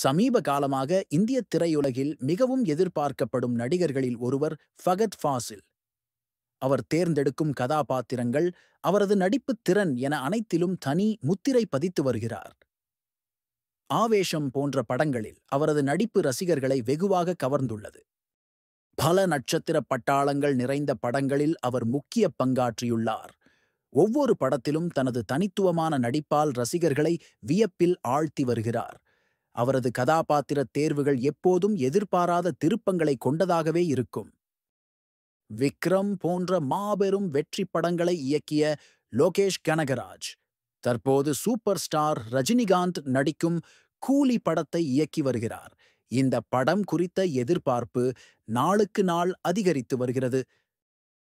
சமீப காலமாக இந்திய திரையுலகில் மிகவும் எதிர்பார்க்கப்படும் நடிகர்களில் ஒருவர் ஃபகத் ஃபாசில். அவர் தேர்ந்தெடுக்கும் கதாபாத்திரங்கள், அவரது நடிப்புத் திறன் என அனைத்திலும் தனி முத்திரை பதித்து வருகிறார். ஆவேஷம் போன்ற படங்களில் அவரது நடிப்பு ரசிகர்களை வெகுவாக கவர்ந்துள்ளது. பல நட்சத்திர பட்டாளங்கள் நிறைந்த படங்களில் அவர் முக்கிய பங்காற்றியுள்ளார். ஒவ்வொரு படத்திலும் தனது தனித்துவமான நடிப்பால் ரசிகர்களை வியப்பில் ஆழ்த்தி வருகிறார். அவரது கதாபாத்திர தேர்வுகள் எப்போதும் எதிர்பாராத திருப்பங்களை கொண்டதாகவே இருக்கும். விக்ரம் போன்ற மாபெரும் வெற்றி படங்களை இயக்கிய லோகேஷ் கனகராஜ் தற்போது சூப்பர் ஸ்டார் ரஜினிகாந்த் நடிக்கும் கூலி படத்தை இயக்கி வருகிறார். இந்த படம் குறித்த எதிர்பார்ப்பு நாளுக்கு நாள் அதிகரித்து வருகிறது.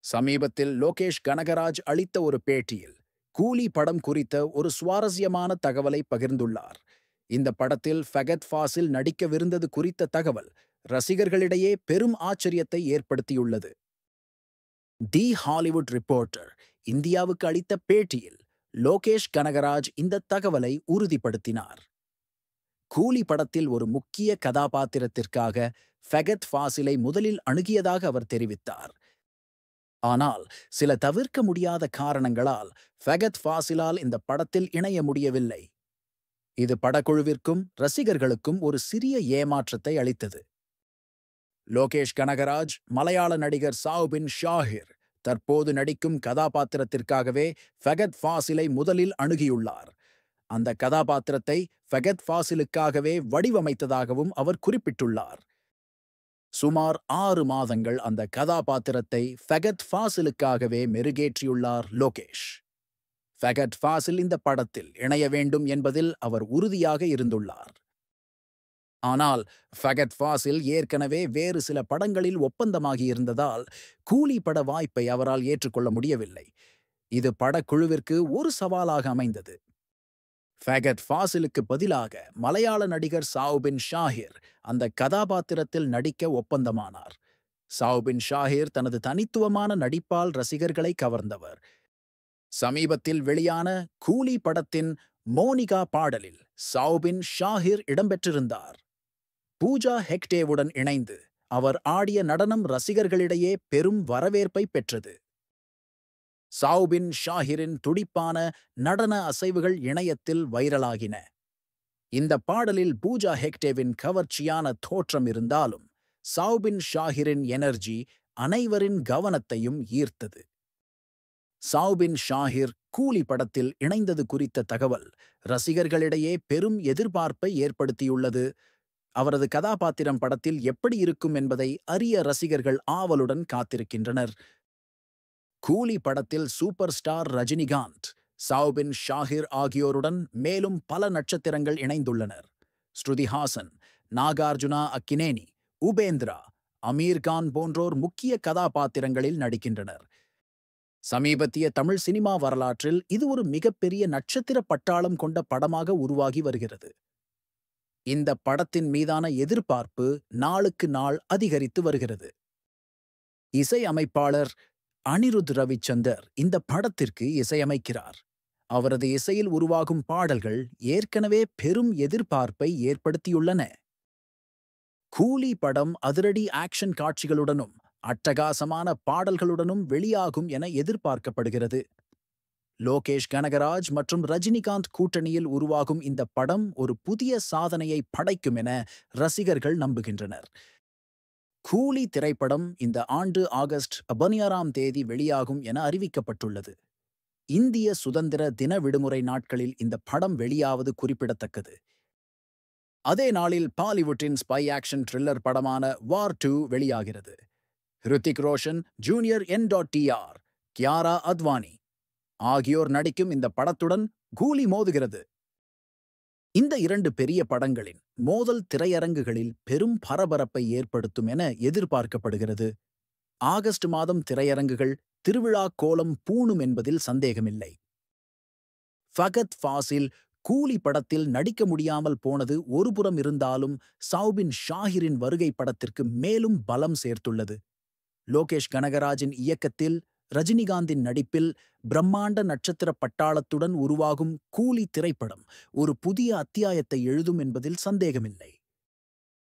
சமீபத்தில் லோகேஷ் கனகராஜ் அளித்த ஒரு பேட்டியில் கூலி படம் குறித்த ஒரு சுவாரஸ்யமான தகவலை பகிர்ந்துள்ளார். இந்த படத்தில் ஃபகத் ஃபாசில் நடிக்கவிருந்தது குறித்த தகவல் ரசிகர்களிடையே பெரும் ஆச்சரியத்தை ஏற்படுத்தியுள்ளது. தி ஹாலிவுட் ரிப்போர்ட்டர் இந்தியாவுக்கு அளித்த பேட்டியில் லோகேஷ் கனகராஜ் இந்த தகவலை உறுதிப்படுத்தினார். கூலி படத்தில் ஒரு முக்கிய கதாபாத்திரத்திற்காக ஃபகத் ஃபாசிலை முதலில் அணுகியதாக அவர் தெரிவித்தார். ஆனால் சில தவிர்க்க முடியாத காரணங்களால் ஃபகத் ஃபாசிலால் இந்த படத்தில் இணைய முடியவில்லை. இது படக்குழுவிற்கும் ரசிகர்களுக்கும் ஒரு சிறிய ஏமாற்றத்தை அளித்தது. லோகேஷ் கனகராஜ் மலையாள நடிகர் சாவ்பின் ஷாஹிர் தற்போது நடிக்கும் கதாபாத்திரத்திற்காகவே ஃபகத் ஃபாசிலை முதலில் அணுகியுள்ளார். அந்த கதாபாத்திரத்தை ஃபகத் ஃபாசிலுக்காகவே வடிவமைத்ததாகவும் அவர் குறிப்பிட்டுள்ளார். சுமார் 6 மாதங்கள் அந்த கதாபாத்திரத்தை ஃபகத் ஃபாசிலுக்காகவே மெருகேற்றியுள்ளார் லோகேஷ். ஃபகத் ஃபாசில் இந்த படத்தில் இணைய வேண்டும் என்பதில் அவர் உறுதியாக இருந்துள்ளார். ஆனால் ஃபகத் ஃபாசில் ஏற்கனவே வேறு சில படங்களில் ஒப்பந்தமாகியிருந்ததால் கூலி பட வாய்ப்பை அவரால் ஏற்றுக்கொள்ள முடியவில்லை. இது படக்குழுவிற்கு ஒரு சவாலாக அமைந்தது. ஃபகத் ஃபாசிலுக்கு பதிலாக மலையாள நடிகர் சாவ்பின் ஷாஹிர் அந்த கதாபாத்திரத்தில் நடிக்க ஒப்பந்தமானார். சாவ்பின் ஷாஹிர் தனது தனித்துவமான நடிப்பால் ரசிகர்களை கவர்ந்தவர். சமீபத்தில் வெளியான கூலி படத்தின் மோனிகா பாடலில் சாவ்பின் ஷாஹிர் இடம்பெற்றிருந்தார். பூஜா ஹெக்டேவுடன் இணைந்து அவர் ஆடிய நடனம் ரசிகர்களிடையே பெரும் வரவேற்பை பெற்றது. சாவ்பின் ஷாஹிரின் துடிப்பான நடன அசைவுகள் இணையத்தில் வைரலாகின. இந்த பாடலில் பூஜா ஹெக்டேவின் கவர்ச்சியான தோற்றம் இருந்தாலும் சாவ்பின் ஷாஹிரின் எனர்ஜி அனைவரின் கவனத்தையும் ஈர்த்தது. சாவ்பின் ஷாஹிர் கூலி படத்தில் இணைந்தது குறித்த தகவல் ரசிகர்களிடையே பெரும் எதிர்பார்ப்பை ஏற்படுத்தியுள்ளது. அவரது கதாபாத்திரம் படத்தில் எப்படி இருக்கும் என்பதை அறிய ரசிகர்கள் ஆவலுடன் காத்திருக்கின்றனர். கூலி படத்தில் சூப்பர் ஸ்டார் ரஜினிகாந்த், சாவ்பின் ஷாஹிர் ஆகியோருடன் மேலும் பல நட்சத்திரங்கள் இணைந்துள்ளனர். ஸ்ருதி ஹாசன், நாகார்ஜுனா அக்கினேனி, உபேந்திரா, அமீர் கான் போன்றோர் முக்கிய கதாபாத்திரங்களில் நடிக்கின்றனர். சமீபத்திய தமிழ் சினிமா வரலாற்றில் இது ஒரு மிகப்பெரிய நட்சத்திர பட்டாளம் கொண்ட படமாக உருவாகி வருகிறது. இந்த படத்தின் மீதான எதிர்பார்ப்பு நாளுக்கு நாள் அதிகரித்து வருகிறது. இசையமைப்பாளர் அனிருத் ரவிச்சந்தர் இந்த படத்திற்கு இசையமைக்கிறார். அவரது இசையில் உருவாகும் பாடல்கள் ஏற்கனவே பெரும் எதிர்பார்ப்பை ஏற்படுத்தியுள்ளன. கூலி படம் அதிரடி ஆக்ஷன் காட்சிகளுடனும் அட்டகாசமான பாடல்களுடனும் வெளியாகும் என எதிர்பார்க்கப்படுகிறது. லோகேஷ் கனகராஜ் மற்றும் ரஜினிகாந்த் கூட்டணியில் உருவாகும் இந்த படம் ஒரு புதிய சாதனையை படைக்கும் என ரசிகர்கள் நம்புகின்றனர். கூலி திரைப்படம் இந்த ஆண்டு ஆகஸ்ட் 16ஆம் தேதி வெளியாகும் என அறிவிக்கப்பட்டுள்ளது. இந்திய சுதந்திர தின விடுமுறை நாட்களில் இந்த படம் வெளியாவது குறிப்பிடத்தக்கது. அதே நாளில் பாலிவுட்டின் ஸ்பை ஆக்ஷன் த்ரில்லர் படமான வார் 2 வெளியாகிறது. ஹிருத்திக் ரோஷன், ஜூனியர் N.Tr, கியாரா அத்வானி ஆகியோர் நடிக்கும் இந்த படத்துடன் கூலி மோதுகிறது. இந்த 2 பெரிய படங்களின் மோதல் திரையரங்குகளில் பெரும் பரபரப்பை ஏற்படுத்தும் என எதிர்பார்க்கப்படுகிறது. ஆகஸ்ட் மாதம் திரையரங்குகள் திருவிழா கோலம் பூணும் என்பதில் சந்தேகமில்லை. ஃபகத் ஃபாசில் கூலி படத்தில் நடிக்க முடியாமல் போனது ஒருபுறம் இருந்தாலும் சாவ்பின் ஷாஹிரின் வருகை படத்திற்கு மேலும் பலம் சேர்த்துள்ளது. லோகேஷ் கனகராஜின் இயக்கத்தில் ரஜினிகாந்தின் நடிப்பில் பிரம்மாண்ட நட்சத்திர பட்டாளத்துடன் உருவாகும் கூலி திரைப்படம் ஒரு புதிய அத்தியாயத்தை எழுதும் என்பதில் சந்தேகமில்லை.